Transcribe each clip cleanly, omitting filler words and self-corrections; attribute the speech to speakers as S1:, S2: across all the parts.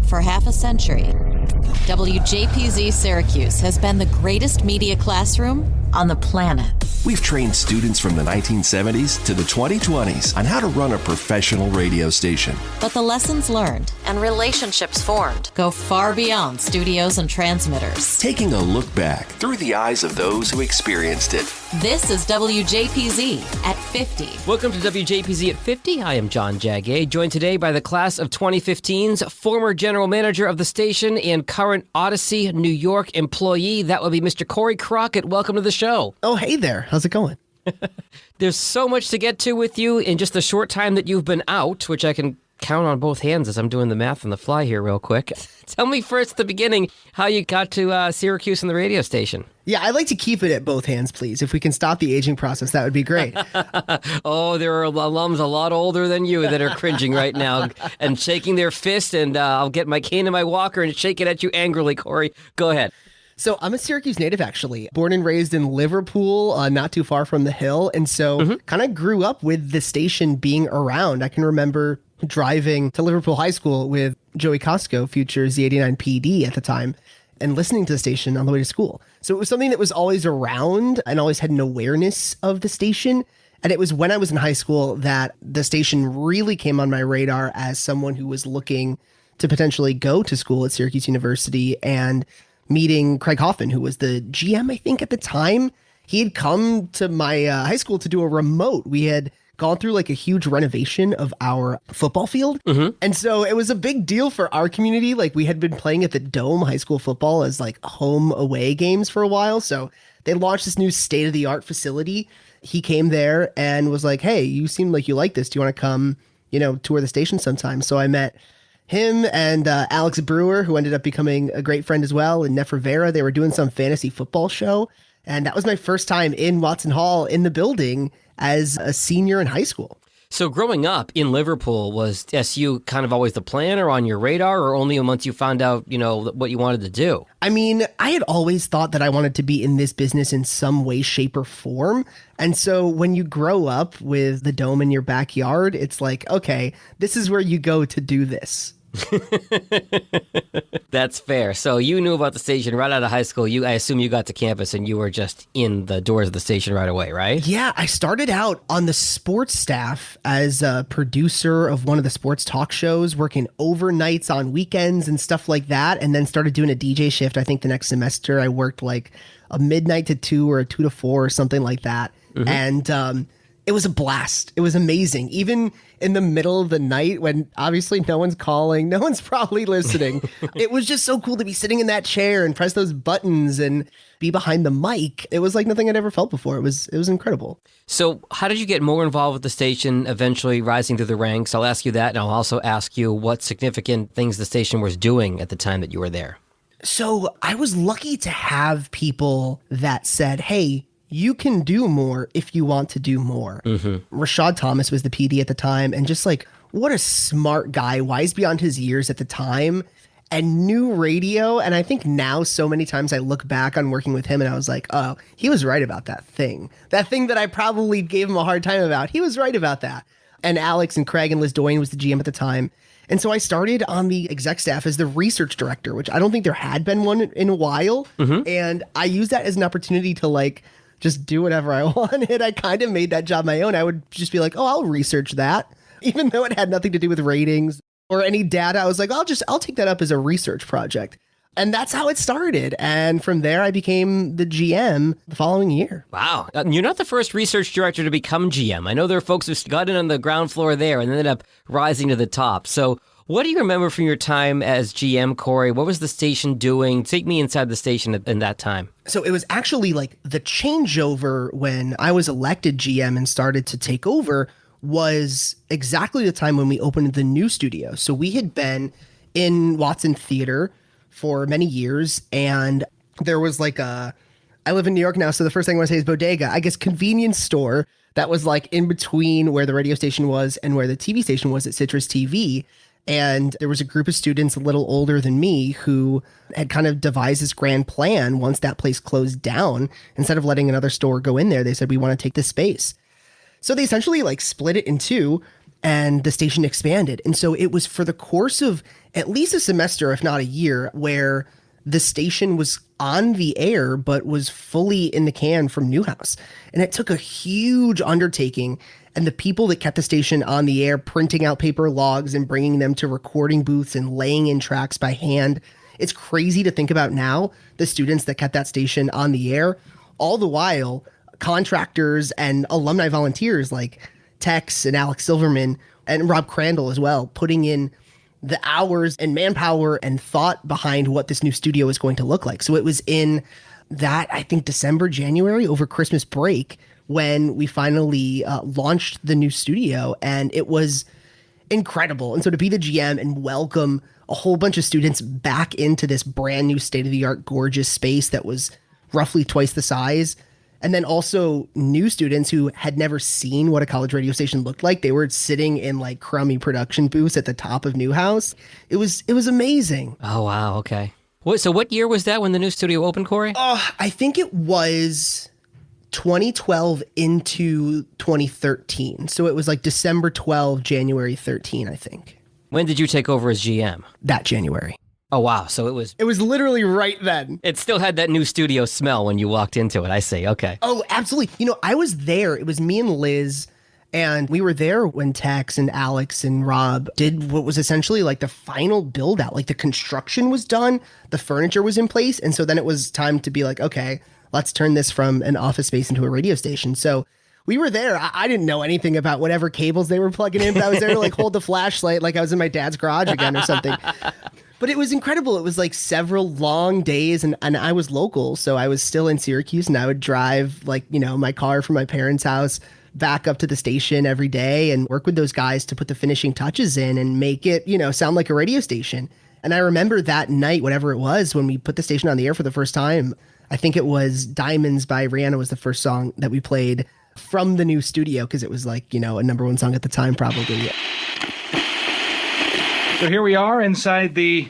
S1: For half a century, WJPZ Syracuse has been the greatest media classroom on the planet.
S2: We've trained students from the 1970s to the 2020s on how to run a professional radio station.
S1: But the lessons learned and relationships formed go far beyond studios and transmitters.
S2: Taking a look back through the eyes of those who experienced it.
S1: This is WJPZ at 50.
S3: Welcome to WJPZ at 50. I am John Jagay, joined today by the class of 2015's former general manager of the station and current Audacy New York employee. That would be Mr. Corey Crockett. Welcome to the show.
S4: Oh, hey there. How's it going?
S3: There's so much to get to with you in just the short time that you've been out, which I can count on both hands as I'm doing the math on the fly here real quick. Tell me first at the beginning how you got to Syracuse and the radio station.
S4: Yeah, I'd like to keep it at both hands, please. If we can stop the aging process, that would be great.
S3: Oh, there are alums a lot older than you that are cringing right now and shaking their fist, and I'll get my cane and my walker and shake it at you angrily, Corey. Go ahead.
S4: So I'm a Syracuse native, actually. Born and raised in Liverpool, not too far from the Hill. And so kind of grew up with the station being around. I can remember driving to Liverpool High School with Joey Costco, future Z89 PD at the time, and listening to the station on the way to school. So it was something that was always around and always had an awareness of the station. And it was when I was in high school that the station really came on my radar as someone who was looking to potentially go to school at Syracuse University, and meeting Craig Hoffman, who was the GM, I think, at the time. He had come to my high school to do a remote. We had gone through like a huge renovation of our football field. And so it was a big deal for our community. Like, we had been playing at the Dome high school football as like home away games for a while. So they launched this new state-of-the-art facility. He came there and was like, hey, you seem like you like this. Do you want to come, tour the station sometime? So I met him and Alex Brewer, who ended up becoming a great friend as well, and Neff Rivera. They were doing some fantasy football show. And that was my first time in Watson Hall in the building as a senior in high school.
S3: So growing up in Liverpool, was SU kind of always the plan or on your radar, or only once you found out, what you wanted to do?
S4: I mean, I had always thought that I wanted to be in this business in some way, shape, or form. And so when you grow up with the Dome in your backyard, it's like, okay, this is where you go to do this.
S3: That's fair. So you knew about the station right out of high school. I assume you got to campus and you were just in the doors of the station right away, right?
S4: Yeah, I started out on the sports staff as a producer of one of the sports talk shows, working overnights on weekends and stuff like that, and then started doing a DJ shift. I think the next semester I worked like a midnight to 2 or a 2 to 4 or something like that. And it was a blast. It was amazing. Even in the middle of the night when obviously no one's calling, no one's probably listening. It was just so cool to be sitting in that chair and press those buttons and be behind the mic. It was like nothing I'd ever felt before. It was incredible.
S3: So how did you get more involved with the station, eventually rising through the ranks? I'll ask you that, and I'll also ask you what significant things the station was doing at the time that you were there.
S4: So I was lucky to have people that said, hey, you can do more if you want to do more. Rashad Thomas was the PD at the time, and just like, what a smart guy, wise beyond his years at the time, and knew radio. And I think now so many times I look back on working with him and I was like, oh, he was right about that thing. That thing that I probably gave him a hard time about. He was right about that. And Alex and Craig and Liz Doyne was the GM at the time. And so I started on the exec staff as the research director, which I don't think there had been one in a while. And I used that as an opportunity to like, just do whatever I wanted. I kind of made that job my own. I would just be like, oh, I'll research that. Even though it had nothing to do with ratings or any data, I was like, I'll take that up as a research project. And that's how it started. And from there, I became the GM the following year.
S3: Wow. You're not the first research director to become GM. I know there are folks who got in on the ground floor there and ended up rising to the top. So what do you remember from your time as GM, Corey? What was the station doing? Take me inside the station in that time.
S4: So it was actually like the changeover when I was elected GM and started to take over was exactly the time when we opened the new studio. So we had been in Watson Theater for many years, and there was like I live in New York now, so the first thing I want to say is bodega, I guess convenience store that was like in between where the radio station was and where the TV station was at Citrus TV. And there was a group of students a little older than me who had kind of devised this grand plan once that place closed down. Instead of letting another store go in there, they said, we want to take this space. So they essentially like split it in two. and the station expanded. And so it was for the course of at least a semester, if not a year, where the station was on the air, but was fully in the can from Newhouse. And it took a huge undertaking. And the people that kept the station on the air, printing out paper logs and bringing them to recording booths and laying in tracks by hand. It's crazy to think about now, the students that kept that station on the air, all the while contractors and alumni volunteers like Tex and Alex Silverman and Rob Crandall as well, putting in the hours and manpower and thought behind what this new studio is going to look like. So it was in that, I think, December, January, over Christmas break, when we finally launched the new studio, and it was incredible. And so to be the GM and welcome a whole bunch of students back into this brand new state-of-the-art gorgeous space that was roughly twice the size, and then also new students who had never seen what a college radio station looked like. They were sitting in like crummy production booths at the top of Newhouse. It was amazing.
S3: Oh, wow. Okay. So what year was that when the new studio opened, Corey?
S4: I think it was 2012 into 2013. So it was like December 12, January 13, I think.
S3: When did you take over as GM?
S4: That January.
S3: Oh, wow. So it was
S4: literally right then.
S3: It still had that new studio smell when you walked into it. I see. Okay.
S4: Oh, absolutely. You know, I was there. It was me and Liz, and we were there when Tex and Alex and Rob did what was essentially like the final build out. Like the construction was done, the furniture was in place. And so then it was time to be like, okay, let's turn this from an office space into a radio station. So we were there. I didn't know anything about whatever cables they were plugging in, but I was there to like hold the flashlight like I was in my dad's garage again or something. But it was incredible. It was like several long days, and I was local, so I was still in Syracuse, and I would drive like, you know, my car from my parents' house back up to the station every day and work with those guys to put the finishing touches in and make it, you know, sound like a radio station. And I remember that night, whatever it was, when we put the station on the air for the first time, I think it was Diamonds by Rihanna was the first song that we played from the new studio, because it was like, you know, a number one song at the time, probably.
S5: So here we are inside the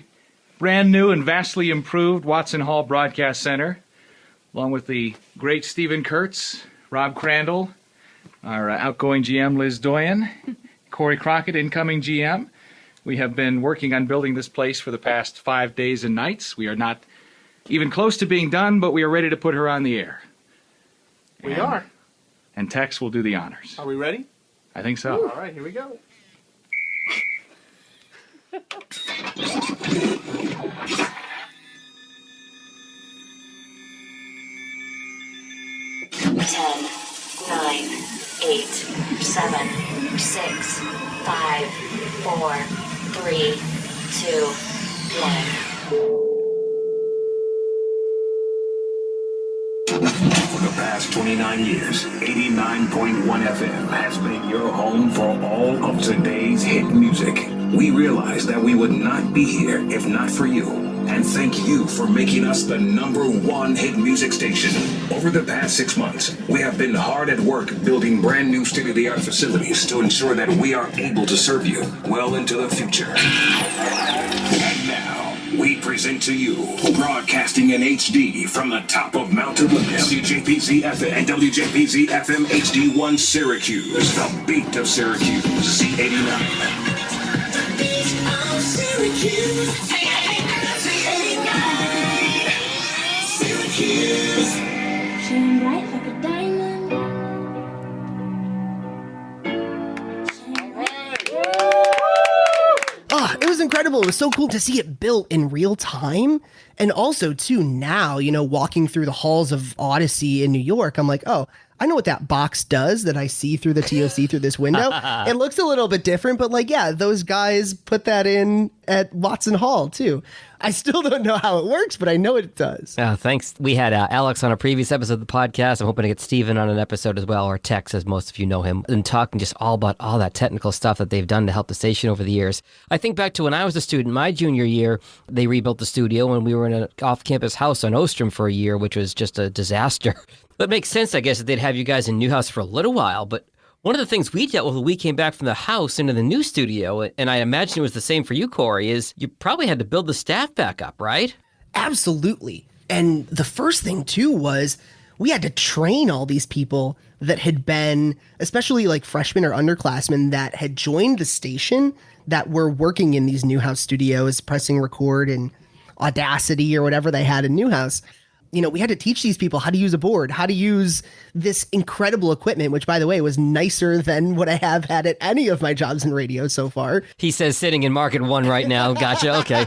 S5: brand new and vastly improved Watson Hall Broadcast Center, along with the great Stephen Kurtz, Rob Crandall, our outgoing GM Liz Doyen, Corey Crockett, incoming GM. We have been working on building this place for the past 5 days and nights. We are not even close to being done, but we are ready to put her on the air.
S6: We are.
S5: And Tex will do the honors.
S6: Are we ready?
S5: I think so.
S6: Ooh, all right, here we go.
S7: 10, 9, 8, 7, 6, 5, 4, 3, 2, 1.
S8: For the past 29 years, 89.1 FM has been your home for all of today's hit music. We realized that we would not be here if not for you. And thank you for making us the #1 hit music station. Over the past 6 months, we have been hard at work building brand new state-of-the-art facilities to ensure that we are able to serve you well into the future. And now, we present to you, broadcasting in HD from the top of Mount Olympus, WJPZ FM and WJPZ FM HD1 Syracuse, the beat of Syracuse, Z89. Syracuse.
S7: Shine bright like a diamond.
S4: It was incredible. It was so cool to see it built in real time. And also, too, now, you know, walking through the halls of Audacy in New York, I'm like, oh, I know what that box does that I see through the TOC through this window. It looks a little bit different, but like, yeah, those guys put that in at Watson Hall, too. I still don't know how it works, but I know it does.
S3: Thanks. We had Alex on a previous episode of the podcast. I'm hoping to get Steven on an episode as well, or Tex, as most of you know him, and talking just all about all that technical stuff that they've done to help the station over the years. I think back to when I was a student, my junior year, they rebuilt the studio, and we were in an off-campus house on Ostrom for a year, which was just a disaster. That makes sense, I guess, that they'd have you guys in Newhouse for a little while, but one of the things we dealt with when we came back from the house into the new studio, and I imagine it was the same for you, Corey, is you probably had to build the staff back up, right?
S4: Absolutely. And the first thing, too, was we had to train all these people that had been, especially like freshmen or underclassmen that had joined the station that were working in these Newhouse studios, pressing record and Audacy or whatever they had in Newhouse. You know, we had to teach these people how to use a board, how to use this incredible equipment, which, by the way, was nicer than what I have had at any of my jobs in radio so far.
S3: He says sitting in Market 1 right now. Gotcha. Okay.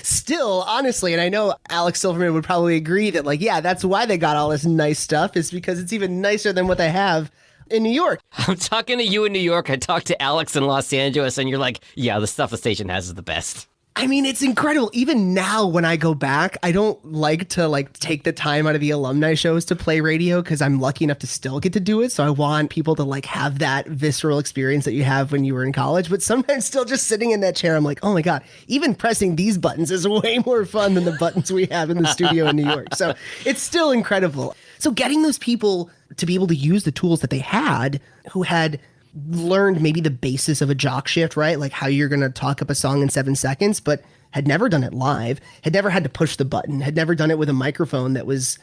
S4: Still, honestly, and I know Alex Silverman would probably agree that, like, yeah, that's why they got all this nice stuff, is because it's even nicer than what they have in New York.
S3: I'm talking to you in New York. I talked to Alex in Los Angeles, and you're like, yeah, the stuff the station has is the best.
S4: I mean, it's incredible. Even now when I go back, I don't like to take the time out of the alumni shows to play radio because I'm lucky enough to still get to do it. So I want people to have that visceral experience that you have when you were in college. But sometimes still just sitting in that chair, I'm like, oh my God, even pressing these buttons is way more fun than the buttons we have in the studio in New York. So it's still incredible. So getting those people to be able to use the tools that they had, who had learned maybe the basis of a jock shift, right? Like how you're going to talk up a song in 7 seconds, but had never done it live, had never had to push the button, had never done it with a microphone that was,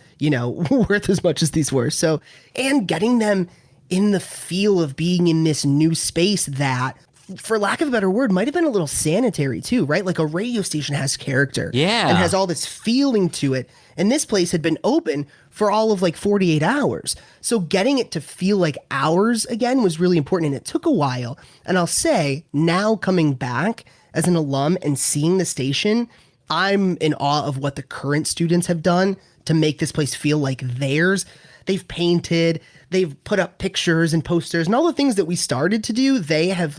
S4: worth as much as these were. So, and getting them in the feel of being in this new space that, for lack of a better word, might have been a little sanitary too, right? Like a radio station has character.
S3: Yeah.
S4: And has all this feeling to it. And this place had been open for all of 48 hours. So getting it to feel like ours again was really important. And it took a while. And I'll say, now coming back as an alum and seeing the station, I'm in awe of what the current students have done to make this place feel like theirs. They've painted, they've put up pictures and posters and all the things that we started to do. They have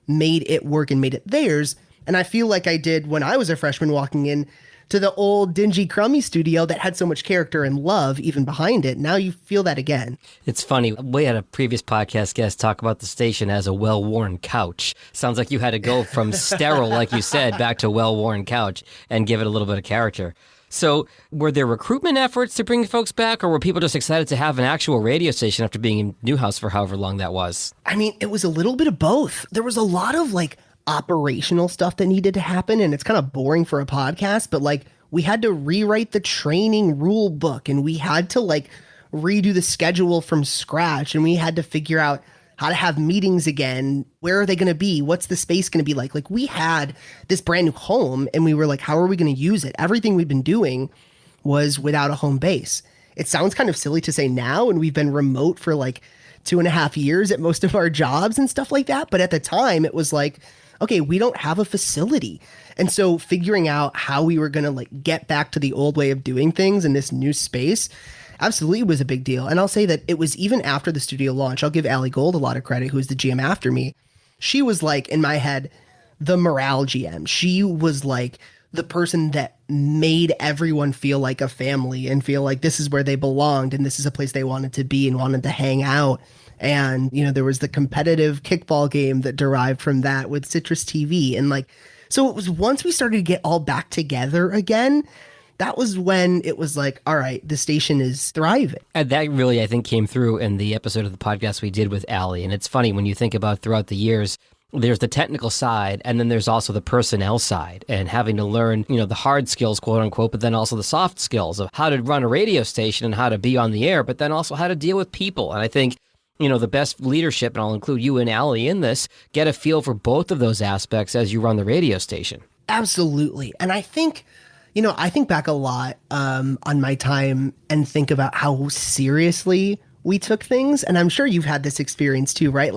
S4: made it work and made it theirs. And I feel like I did when I was a freshman walking in to the old dingy crummy studio that had so much character and love even behind it. Now you feel that again.
S3: It's funny. We had a previous podcast guest talk about the station as a well-worn couch. Sounds like you had to go from sterile, like you said, back to well-worn couch and give it a little bit of character. So were there recruitment efforts to bring folks back, or were people just excited to have an actual radio station after being in Newhouse for however long that was?
S4: I mean, it was a little bit of both. There was a lot of operational stuff that needed to happen, and it's kind of boring for a podcast, but we had to rewrite the training rule book, and we had to redo the schedule from scratch, and we had to figure out how to have meetings again. Where are they going to be? What's the space going to be like? We had this brand new home, and we were how are we going to use it? Everything we've been doing was without a home base. It sounds kind of silly to say now, and we've been remote for 2.5 years at most of our jobs and stuff like that. But at the time, it was okay, we don't have a facility. And so figuring out how we were going to get back to the old way of doing things in this new space absolutely was a big deal. And I'll say that it was even after the studio launch. I'll give Allie Gold a lot of credit, who's the GM after me. She was in my head, the morale GM. She was the person that made everyone feel like a family and feel like this is where they belonged and this is a place they wanted to be and wanted to hang out. And, there was the competitive kickball game that derived from that with Citrus TV. And so it was once we started to get all back together again, that was when it was all right, the station is thriving.
S3: And that really, I think, came through in the episode of the podcast we did with Allie. And it's funny when you think about throughout the years, there's the technical side, and then there's also the personnel side, and having to learn, the hard skills, quote unquote, but then also the soft skills of how to run a radio station and how to be on the air, but then also how to deal with people. And I think, the best leadership, and I'll include you and Allie in this, get a feel for both of those aspects as you run the radio station.
S4: Absolutely. And I think, I think back a lot on my time and think about how seriously we took things. And I'm sure you've had this experience too, right?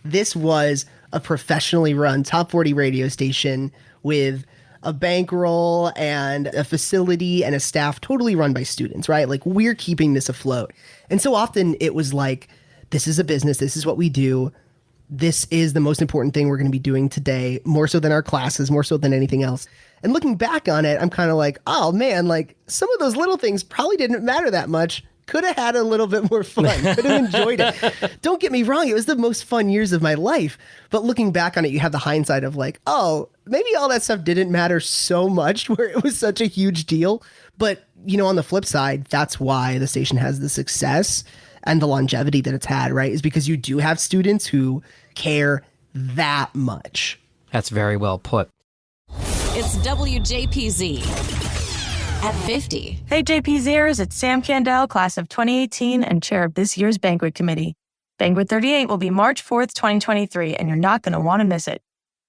S4: This was a professionally run top 40 radio station with a bankroll and a facility and a staff totally run by students, right? We're keeping this afloat. And so often it was this is a business. This is what we do. This is the most important thing we're going to be doing today, more so than our classes, more so than anything else. And looking back on it, I'm kind of oh man, some of those little things probably didn't matter that much. Could have had a little bit more fun. Could have enjoyed it. Don't get me wrong. It was the most fun years of my life. But looking back on it, you have the hindsight of oh, maybe all that stuff didn't matter so much where it was such a huge deal. But, on the flip side, that's why the station has the success and the longevity that it's had, right? Is because you do have students who care that much.
S3: That's very well put.
S1: It's WJPZ at 50.
S9: Hey JPZers, it's Sam Candell, class of 2018 and chair of this year's banquet committee. Banquet 38 will be March 4th, 2023, and you're not going to want to miss it.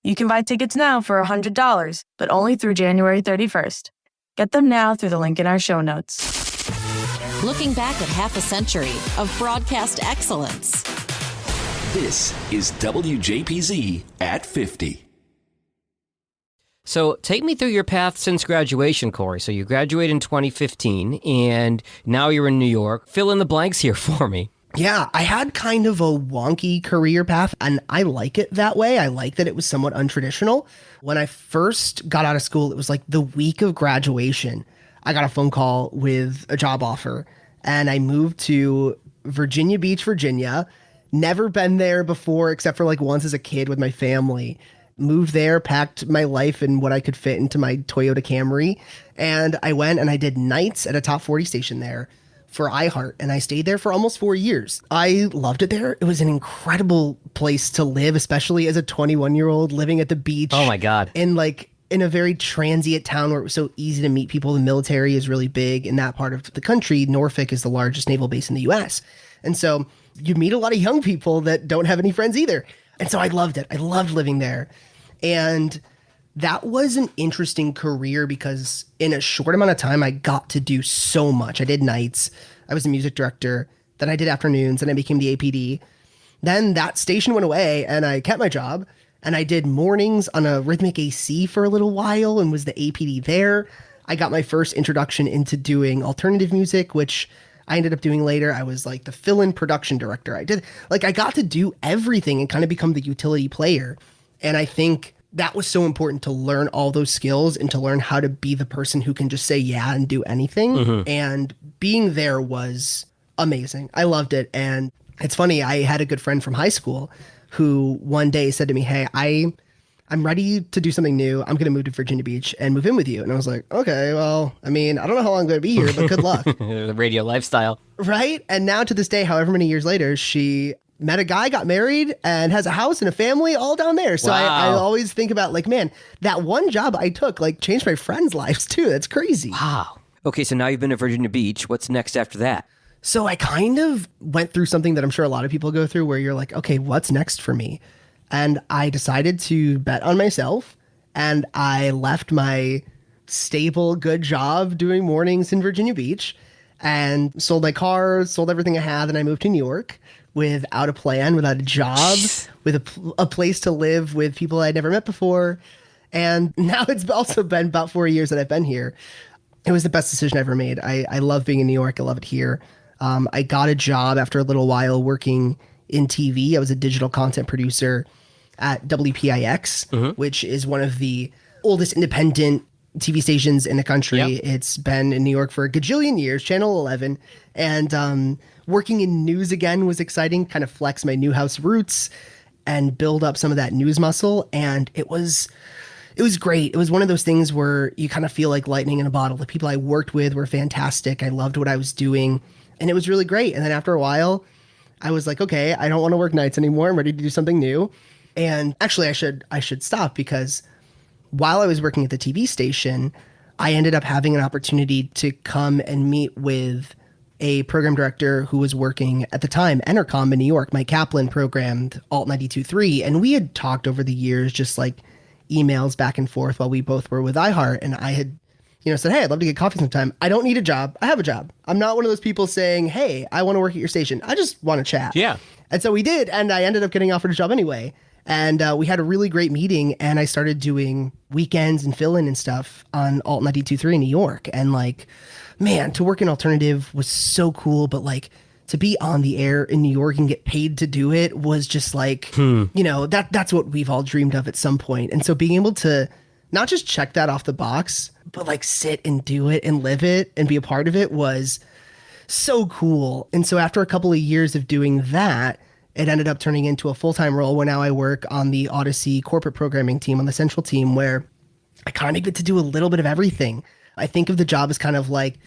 S9: You can buy tickets now for $100, but only through January 31st. Get them now through the link in our show notes.
S1: Looking back at half a century of broadcast excellence.
S2: This is WJPZ at 50.
S3: So take me through your path since graduation, Corey. So you graduated in 2015, and now you're in New York. Fill in the blanks here for me.
S4: Yeah, I had kind of a wonky career path, and I like it that way. I like that it was somewhat untraditional. When I first got out of school, it was like the week of graduation. I got a phone call with a job offer, and I moved to Virginia Beach, Virginia. Never been there before, except for like once as a kid with my family. Moved there, packed my life and what I could fit into my Toyota Camry, and I went and I did nights at a top 40 station there for iHeart, and I stayed there for almost 4 years. I loved it there. It was an incredible place to live, especially as a 21-year-old living at the beach.
S3: Oh my God.
S4: In a very transient town where it was so easy to meet people. The military is really big in that part of the country. Norfolk is the largest naval base in the US. And so you meet a lot of young people that don't have any friends either. And so I loved it. I loved living there. And that was an interesting career because in a short amount of time, I got to do so much. I did nights. I was a music director. Then I did afternoons, and I became the APD. Then that station went away, and I kept my job. And I did mornings on a Rhythmic AC for a little while and was the APD there. I got my first introduction into doing alternative music, which I ended up doing later. I was like the fill-in production director. I got to do everything and kind of become the utility player. And I think that was so important to learn all those skills and to learn how to be the person who can just say yeah and do anything. Mm-hmm. And being there was amazing. I loved it. And it's funny, I had a good friend from high school who one day said to me, hey, I'm ready to do something new. I'm going to move to Virginia Beach and move in with you. And I was like, okay, well, I mean, I don't know how long I'm going to be here, but good luck.
S3: The radio lifestyle.
S4: Right? And now to this day, however many years later, she met a guy, got married, and has a house and a family all down there. So wow. I always think about like, man, that one job I took like changed my friends' lives too. That's crazy.
S3: Wow. Okay, so now you've been to Virginia Beach. What's next after that?
S4: So I kind of went through something that I'm sure a lot of people go through where you're like, okay, what's next for me? And I decided to bet on myself, and I left my stable, good job doing mornings in Virginia Beach and sold my car, sold everything I had, and I moved to New York without a plan, without a job, with a place to live with people I'd never met before. And now it's also been about 4 years that I've been here. It was the best decision I ever made. I love being in New York. I love it here. I got a job after a little while working in TV. I was a digital content producer at WPIX, which is one of the oldest independent TV stations in the country. Yep. It's been in New York for a gajillion years, Channel 11. And working in news again was exciting, kind of flex my Newhouse roots and build up some of that news muscle. And it was great. It was one of those things where you kind of feel like lightning in a bottle. The people I worked with were fantastic. I loved what I was doing, and it was really great. And then after a while, I was like, okay, I don't want to work nights anymore. I'm ready to do something new. And actually, I should stop, because while I was working at the TV station, I ended up having an opportunity to come and meet with a program director who was working at the time, Entercom in New York. Mike Kaplan programmed Alt 92.3, and we had talked over the years, just like emails back and forth while we both were with iHeart. And I had, said, hey, I'd love to get coffee sometime. I don't need a job. I have a job. I'm not one of those people saying, hey, I want to work at your station. I just want to chat.
S3: Yeah.
S4: And so we did. And I ended up getting offered a job anyway. And we had a really great meeting, and I started doing weekends and fill-in and stuff on Alt 92.3 in New York. And like, man, to work in alternative was so cool, but like to be on the air in New York and get paid to do it was just like, that's what we've all dreamed of at some point. And so being able to not just check that off the box, but like sit and do it and live it and be a part of it was so cool. And so after a couple of years of doing that, it ended up turning into a full-time role where now I work on the Audacy corporate programming team, on the central team, where I kind of get to do a little bit of everything. I think of the job as kind of like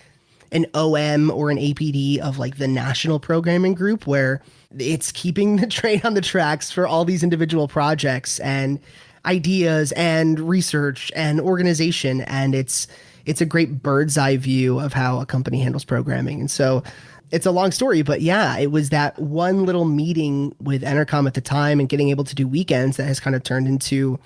S4: an OM or an APD of like the national programming group, where it's keeping the train on the tracks for all these individual projects and ideas and research and organization. And it's it's a great bird's eye view of how a company handles programming. And so it's a long story, but yeah, it was that one little meeting with Entercom at the time and getting able to do weekends that has kind of turned into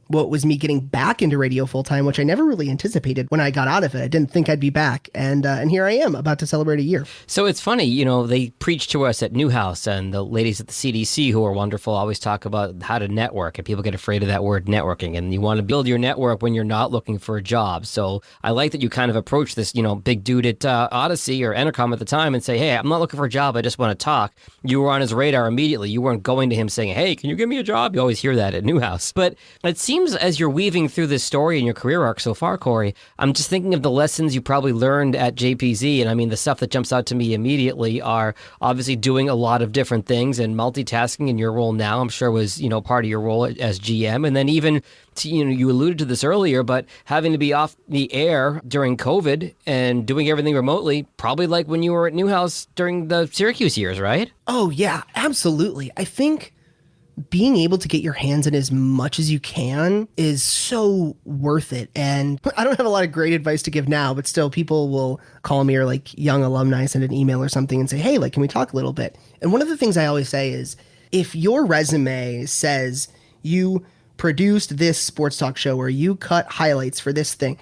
S4: what was me getting back into radio full time, which I never really anticipated when I got out of it. I didn't think I'd be back. And here I am about to celebrate a year.
S3: So it's funny, you know, they preach to us at Newhouse, and the ladies at the CDC who are wonderful always talk about how to network, and people get afraid of that word networking, and you want to build your network when you're not looking for a job. So I like that you kind of approach this, you know, big dude at Audacy or Entercom at the time and say, hey, I'm not looking for a job, I just want to talk. You were on his radar immediately. You weren't going to him saying, hey, can you give me a job? You always hear that at Newhouse. But it seems as you're weaving through this story in your career arc so far, Corey, I'm just thinking of the lessons you probably learned at JPZ. And I mean, the stuff that jumps out to me immediately are obviously doing a lot of different things, and multitasking in your role now, I'm sure was, you know, part of your role as GM. And then even, you know, you alluded to this earlier, but having to be off the air during COVID and doing everything remotely, probably like when you were at Newhouse during the Syracuse years, right?
S4: Oh, yeah, absolutely. I think being able to get your hands in as much as you can is so worth it. And I don't have a lot of great advice to give now, but still people will call me, or like young alumni send an email or something and say, hey, like, can we talk a little bit? And one of the things I always say is, if your resume says you produced this sports talk show or you cut highlights for this thing,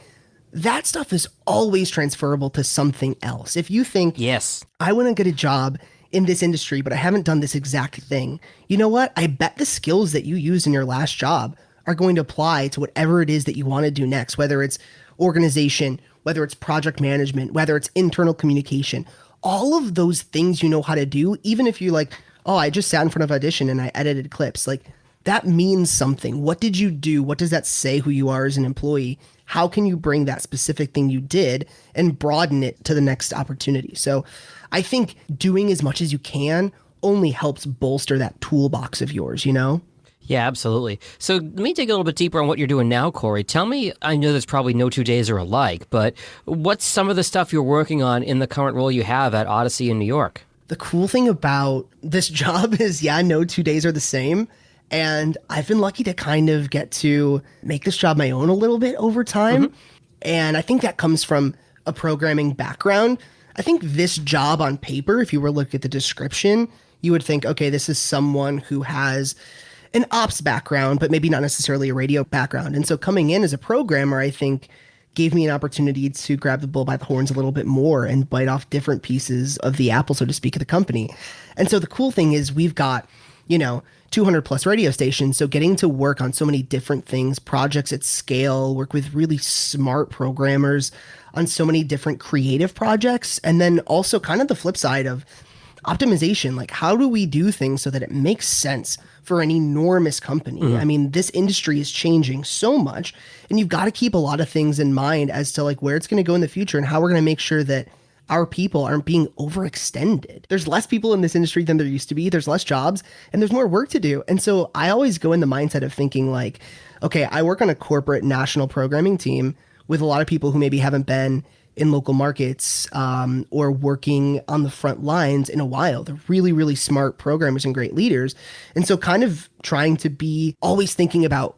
S4: that stuff is always transferable to something else. If you think,
S3: yes,
S4: I want to get a job in this industry, but I haven't done this exact thing, you know what? I bet the skills that you used in your last job are going to apply to whatever it is that you want to do next, whether it's organization, whether it's project management, whether it's internal communication, all of those things you know how to do, even if you're like, oh, I just sat in front of Audition and I edited clips, like that means something. What did you do? What does that say who you are as an employee? How can you bring that specific thing you did and broaden it to the next opportunity? So I think doing as much as you can only helps bolster that toolbox of yours, you know?
S3: Yeah, absolutely. So let me dig a little bit deeper on what you're doing now, Corey. Tell me, I know there's probably no 2 days are alike, but what's some of the stuff you're working on in the current role you have at Audacy in New York?
S4: The cool thing about this job is, yeah, no 2 days are the same. And I've been lucky to kind of get to make this job my own a little bit over time. And I think that comes from a programming background. I think this job on paper, if you were to look at the description, you would think, okay, this is someone who has an ops background, but maybe not necessarily a radio background. And so coming in as a programmer, I think gave me an opportunity to grab the bull by the horns a little bit more and bite off different pieces of the apple, so to speak, of the company. And so the cool thing is we've got, 200 plus radio stations. So getting to work on so many different things, projects at scale, work with really smart programmers on so many different creative projects. And then also kind of the flip side of optimization, like how do we do things so that it makes sense for an enormous company? I mean, this industry is changing so much, and you've got to keep a lot of things in mind as to like where it's going to go in the future and how we're going to make sure that our people aren't being overextended. There's less people in this industry than there used to be. There's less jobs and there's more work to do. And so I always go in the mindset of thinking like, okay, I work on a corporate national programming team with a lot of people who maybe haven't been in local markets or working on the front lines in a while. They're really, really smart programmers and great leaders. And so kind of trying to be always thinking about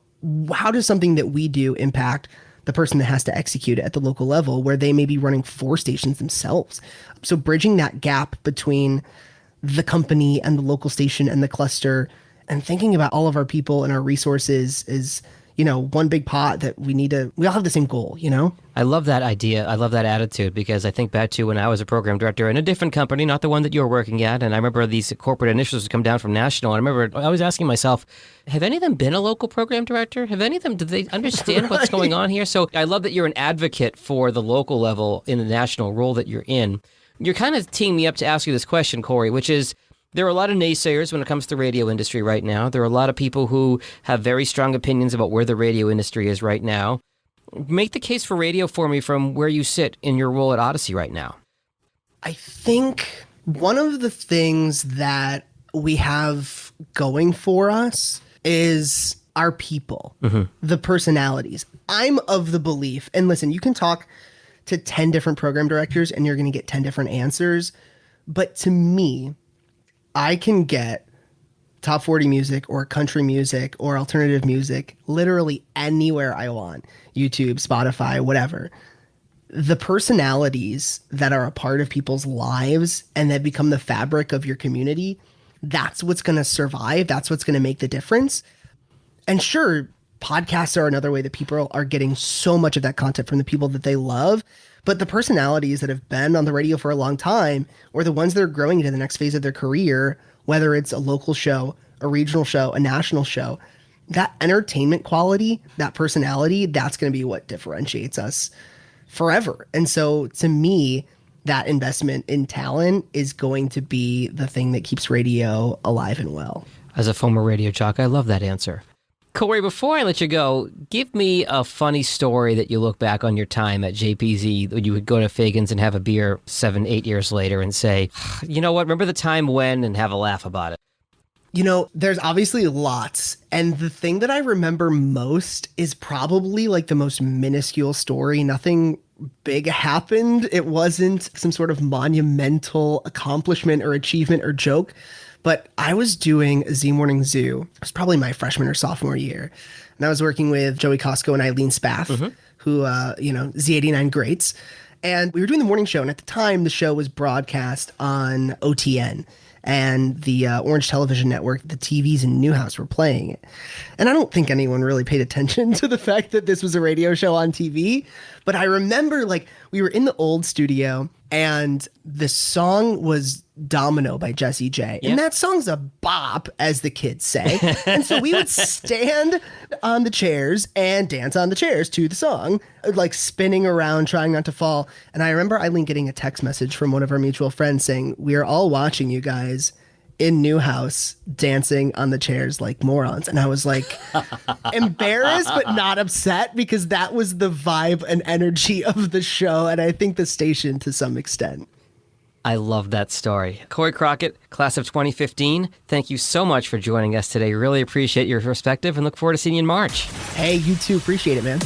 S4: how does something that we do impact the person that has to execute it at the local level where they may be running 4 stations themselves. So bridging that gap between the company and the local station and the cluster and thinking about all of our people and our resources is, one big pot that we all have the same goal,
S3: I love that idea. I love that attitude because I think back to when I was a program director in a different company, not the one that you were working at. And I remember these corporate initiatives would come down from national. And I remember I was asking myself, have any of them been a local program director? Have any of them, do they understand what's going on here? So I love that you're an advocate for the local level in the national role that you're in. You're kind of teeing me up to ask you this question, Corey, which is, there are a lot of naysayers when it comes to the radio industry right now. There are a lot of people who have very strong opinions about where the radio industry is right now. Make the case for radio for me from where you sit in your role at Audacy right now.
S4: I think one of the things that we have going for us is our people, the personalities. I'm of the belief, and listen, you can talk to 10 different program directors and you're going to get 10 different answers. But to me, I can get top 40 music or country music or alternative music literally anywhere I want. YouTube, Spotify, whatever. the personalities that are a part of people's lives and that become the fabric of your community, that's what's going to survive. That's what's going to make the difference. And sure, podcasts are another way that people are getting so much of that content from the people that they love. But the personalities that have been on the radio for a long time, or the ones that are growing into the next phase of their career, whether it's a local show, a regional show, a national show, that entertainment quality, that personality, that's going to be what differentiates us forever. And so to me, that investment in talent is going to be the thing that keeps radio alive and well.
S3: As a former radio jock, I love that answer. Corey, before I let you go, give me a funny story that you look back on your time at JPZ when you would go to Fagan's and have a beer 7-8 years later and say, you know what, remember the time when, and have a laugh about it.
S4: You know, there's obviously lots. And the thing that I remember most is probably like the most minuscule story. Nothing big happened. It wasn't some sort of monumental accomplishment or achievement or joke. But I was doing a Z Morning Zoo. It was probably my freshman or sophomore year. And I was working with Joey Costco and Eileen Spath, who, Z89 greats. And we were doing the morning show. And at the time, the show was broadcast on OTN. And the Orange Television Network, the TVs in Newhouse were playing it. And I don't think anyone really paid attention to the fact that this was a radio show on TV. But I remember, like, we were in the old studio, and the song was Domino by Jessie J.
S3: Yep.
S4: And that song's a bop, as the kids say. And so we would stand on the chairs and dance on the chairs to the song, like spinning around, trying not to fall. And I remember Eileen getting a text message from one of our mutual friends saying, "We are all watching you guys in Newhouse dancing on the chairs like morons." And I was like embarrassed, but not upset, because that was the vibe and energy of the show. And I think the station to some extent.
S3: I love that story. Corey Crockett, class of 2015, thank you so much for joining us today. Really appreciate your perspective and look forward to seeing you in March.
S4: Hey, you too. Appreciate it, man.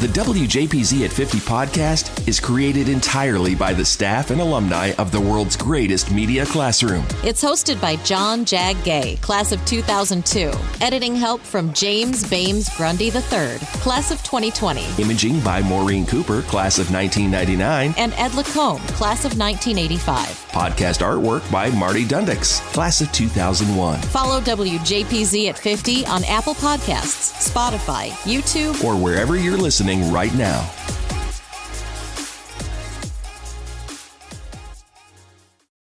S2: The WJPZ at 50 podcast is created entirely by the staff and alumni of the world's greatest media classroom.
S1: It's hosted by John Jag Gay, class of 2002. Editing help from James Bames Grundy III, class of 2020.
S2: Imaging by Maureen Cooper, class of 1999.
S1: And Ed Lacombe, class of 1985.
S2: Podcast artwork by Marty Dundix, class of 2001.
S1: Follow WJPZ at 50 on Apple Podcasts, Spotify, YouTube,
S2: or wherever you're listening right now.